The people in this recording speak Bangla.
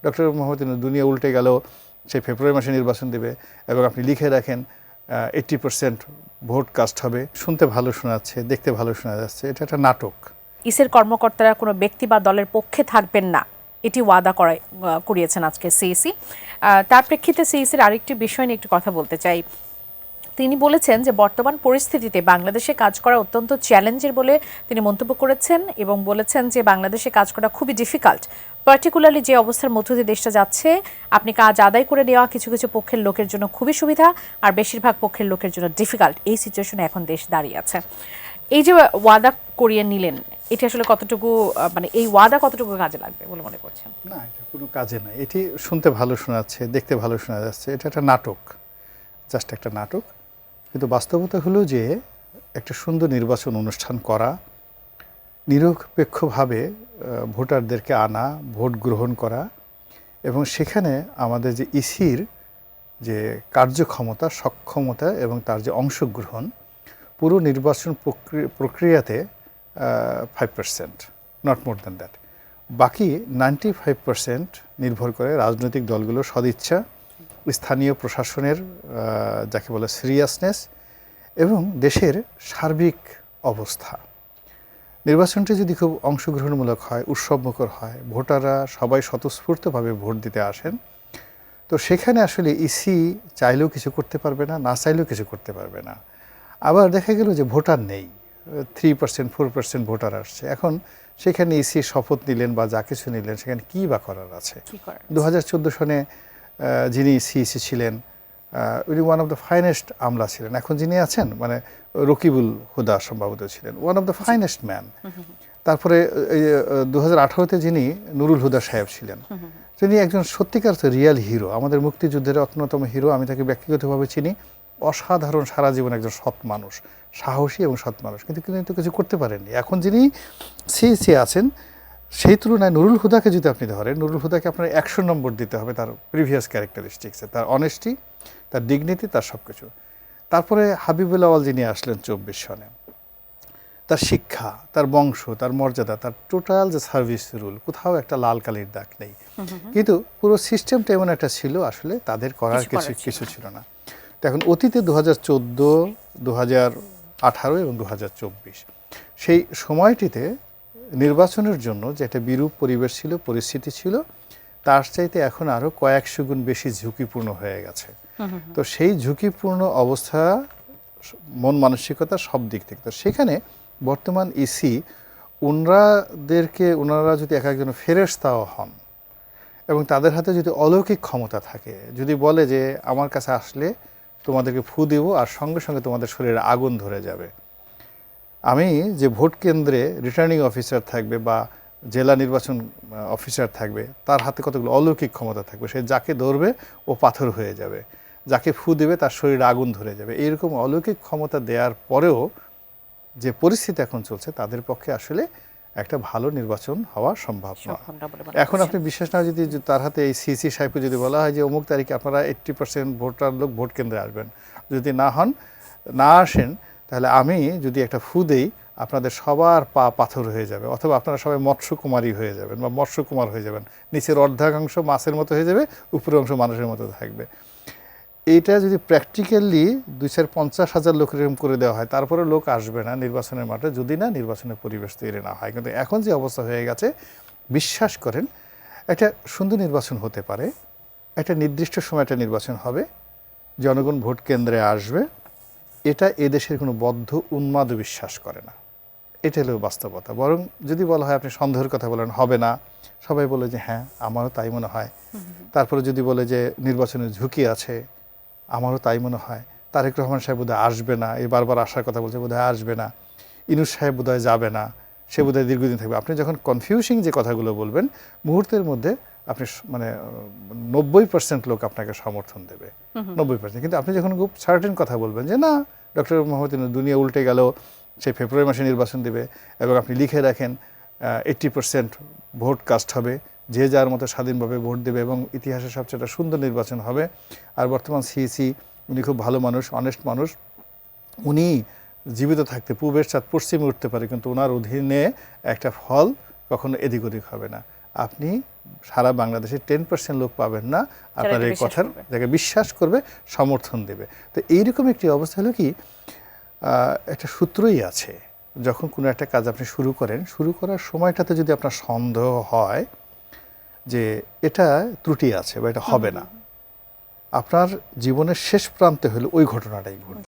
ডক্টর মোহাম্মদ ইউনূস দুনিয়া উল্টে গেল, সে ফেব্রুয়ারি মাসে নির্বাচন দেবে এবং আপনি লিখে রাখেন 80% ভোট কাস্ট হবে। শুনতে ভালো শোনাচ্ছে, দেখতে ভালো শোনা যাচ্ছে, এটা একটা নাটক। ইসির কর্মকর্তারা কোনো ব্যক্তি বা দলের পক্ষে থাকবেন না, এটি ওয়াদা করিয়েছেন আজকে সিইসি। তার প্রেক্ষিতে সিইসির আরেকটি বিষয় নিয়ে একটু কথা বলতে চাই। তিনি বলেছেন যে বর্তমান পরিস্থিতিতে বাংলাদেশে কাজ করা অত্যন্ত চ্যালেঞ্জের বলে তিনি মন্তব্য করেছেন এবং বলেছেন যে বাংলাদেশে কাজ করা খুবই ডিফিকাল্ট, পার্টিকুলারলি যে অবস্থার মধ্য দিয়ে দেশটা যাচ্ছে, আপনি কাজ আদায় করে নেওয়া কিছু কিছু পক্ষের লোকের জন্য খুবই সুবিধা আর বেশিরভাগ পক্ষের লোকের জন্য ডিফিকাল্ট। এই সিচুয়েশনে এখন দেশ দাঁড়িয়ে আছে। এই যে ওয়াদা করিয়ে নিলেন, এটি আসলে কতটুকু, মানে এই ওয়াদা কতটুকু কাজে লাগবে বলে মনে করছেন? না, এটা কোনো কাজে না। এটি শুনতে ভালো শোনাচ্ছে, দেখতে ভালো শোনা যাচ্ছে, এটা একটা নাটক, জাস্ট একটা নাটক। কিন্তু বাস্তবতা হলো যে একটা সুন্দর নির্বাচন অনুষ্ঠান করা, নিরপেক্ষভাবে ভোটারদেরকে আনা, ভোট গ্রহণ করা, এবং সেখানে আমাদের যে ইসির যে কার্যক্ষমতা, সক্ষমতা এবং তার যে অংশগ্রহণ, পুরো নির্বাচন প্রক্রিয়াতে 5%, নট মোর দ্যান দ্যাট। বাকি 95% নির্ভর করে রাজনৈতিক দলগুলোর সদিচ্ছা, স্থানীয় প্রশাসনের যাকে বলে সিরিয়াসনেস এবং দেশের সার্বিক অবস্থা। নির্বাচনটি যদি খুব অংশগ্রহণমূলক হয়, উৎসবমুখর হয়, ভোটাররা সবাই স্বতঃস্ফূর্তভাবে ভোট দিতে আসেন, তো সেখানে আসলে ইসি চাইলেও কিছু করতে পারবে না, না চাইলেও কিছু করতে পারবে না। আবার দেখা গেল যে ভোটার নেই, 3% 4% ভোটার আসছে। এখন সেখানে ইসি শপথ নিলেন বা যা কিছু নিলেন, সেখানে কী বা করার আছে? 2014 সনে যিনি সিইসি ছিলেন, উনি ওয়ান অফ দ্য ফাইনেস্ট আমলা ছিলেন। এখন যিনি আছেন, মানে রকিবুল হুদা সম্ভবত ছিলেন, one of the finest man. তারপরে 2018-তে যিনি নুরুল হুদা সাহেব ছিলেন, তিনি একজন সত্যিকার রিয়াল হিরো, আমাদের মুক্তিযুদ্ধের অন্যতম হিরো। আমি তাকে ব্যক্তিগতভাবে চিনি, অসাধারণ, সারা জীবন একজন সৎ মানুষ, সাহসী এবং সৎ মানুষ, কিন্তু কিন্তু কিছু করতে পারেননি। এখন যিনি সিইসি আছেন, সেই তুলনায় নুরুল হুদাকে যদি আপনি ধরেন, নুরুল হুদাকে আপনার 100 নম্বর দিতে হবে তার প্রিভিয়াস ক্যারেক্টারিস্টিক্সে, তার অনেস্টি, তার ডিগনিটি, তার সব কিছু। তারপরে হাবিবুল আওয়াল যিনি আসলেন 24 সনে, তার শিক্ষা, তার বংশ, তার মর্যাদা, তার টোটাল যে সার্ভিস রুল, কোথাও একটা লাল কালির দাগ নেই। কিন্তু পুরো সিস্টেমটা এমন একটা ছিল, আসলে তাদের করার কিছু ছিল না। তো এখন অতীতে 2014, 2018 এবং 2024 সেই সময়টিতে নির্বাচনের জন্য যে একটা বিরূপ পরিবেশ ছিল, পরিস্থিতি ছিল, তার চাইতে এখন আরও কয়েকশো গুণ বেশি ঝুঁকিপূর্ণ হয়ে গেছে। তো সেই ঝুঁকিপূর্ণ অবস্থা, মন মানসিকতা সব দিক থেকে, তো সেখানে বর্তমান ইসি ওনারা যদি এক একজন ফেরেশতাও হন এবং তাদের হাতে যদি অলৌকিক ক্ষমতা থাকে, যদি বলে যে আমার কাছে আসলে তোমাদেরকে ফু দেব আর সঙ্গে সঙ্গে তোমাদের শরীরে আগুন ধরে যাবে, আমি যে ভোট কেন্দ্রে রিটার্নিং অফিসার থাকবে বা জেলা নির্বাচন অফিসার থাকবে, তার হাতে কতগুলো অলৌকিক ক্ষমতা থাকবে, সে যাকে ধরবে ও পাথর হয়ে যাবে, যাকে ফু দেবে তার শরীরে আগুন ধরে যাবে। এইরকম অলৌকিক ক্ষমতা দেওয়ার পরেও যে পরিস্থিতি এখন চলছে, তাদের পক্ষে আসলে একটা ভালো নির্বাচন হওয়া সম্ভব নয়। এখন আপনি বিশেষ না, যদি তার হাতে এই সিসি সাহেবকে যদি বলা হয় যে অমুক তারিখে আপনারা 80% ভোটার লোক ভোট কেন্দ্রে আসবেন, যদি না আসেন, তাহলে আমি যদি একটা ফু দেই, আপনাদের সবার পা পাথর হয়ে যাবে, অথবা আপনারা সবাই মৎস্যকুমারী হয়ে যাবেন বা মৎস্যকুমার হয়ে যাবেন, নিচের অর্ধাংশ মাছের মতো হয়ে যাবে, উপরের অংশ মানুষের মতো থাকবে। এইটা যদি প্র্যাকটিক্যালি 250,000 লোক এরকম করে দেওয়া হয়, তারপরে লোক আসবে না নির্বাচনের মাঠে, যদি না নির্বাচনের পরিবেশ তৈরি না হয়। কিন্তু এখন যে অবস্থা হয়ে গেছে, বিশ্বাস করেন, একটা সুন্দর নির্বাচন হতে পারে, একটা নির্দিষ্ট সময় একটা নির্বাচন হবে, জনগণ ভোট কেন্দ্রে আসবে, এটা এদেশের কোনো বদ্ধ উন্মাদ বিশ্বাস করে না। এটা হলো বাস্তবতা। বরং যদি বলা হয়, আপনি সন্দেহের কথা বলেন, হবে না, সবাই বলে যে হ্যাঁ আমারও তাই মনে হয়। তারপরে যদি বলে যে নির্বাচনের ঝুঁকি আছে, আমারও তাই মনে হয়। তারেক রহমান সাহেব বোধহয় আসবে না, এই বারবার আসার কথা বলছে, বোধহয় আসবে না। ইনুস সাহেব বোধহয় যাবে না, সে বোধহয় দীর্ঘদিন থাকবে। আপনি যখন কনফিউজিং যে কথাগুলো বলবেন, মুহূর্তের মধ্যে আপনি মানে 90% লোক আপনাকে সমর্থন দেবে, 90%। কিন্তু আপনি যখন খুব সার্টেন কথা বলবেন যে না, ডক্টর মোহাম্মদ ইউনূস দুনিয়া উল্টে গেল, সে ফেব্রুয়ারি মাসে নির্বাচন দেবে, এবং আপনি লিখে রাখেন 80% ভোট কাস্ট হবে, যে যার মতো স্বাধীনভাবে ভোট দেবে এবং ইতিহাসের সবচেয়ে একটা সুন্দর নির্বাচন হবে। আর বর্তমান সিইসি উনি খুব ভালো মানুষ, অনেস্ট মানুষ, উনি জীবিত থাকতে পূবের চাঁদ পশ্চিমে উঠতে পারে, কিন্তু ওনার অধীনে একটা ফল কখনো এদিক ওদিক হবে না। আপনি সারা বাংলাদেশে 10% লোক পাবেন না আপনার এই বিশ্বাস কথার করবে। যাকে বিশ্বাস করবে, সমর্থন দেবে। তো এইরকম একটি অবস্থা হলো কি, একটা সূত্রই আছে, যখন কোনো একটা কাজ আপনি শুরু করেন, শুরু করার সময়টাতে যদি আপনার সন্দেহ হয় যে এটা ত্রুটি আছে বা এটা হবে না, আপনার জীবনের শেষ প্রান্তে হলে ওই ঘটনাটাই ঘটবে।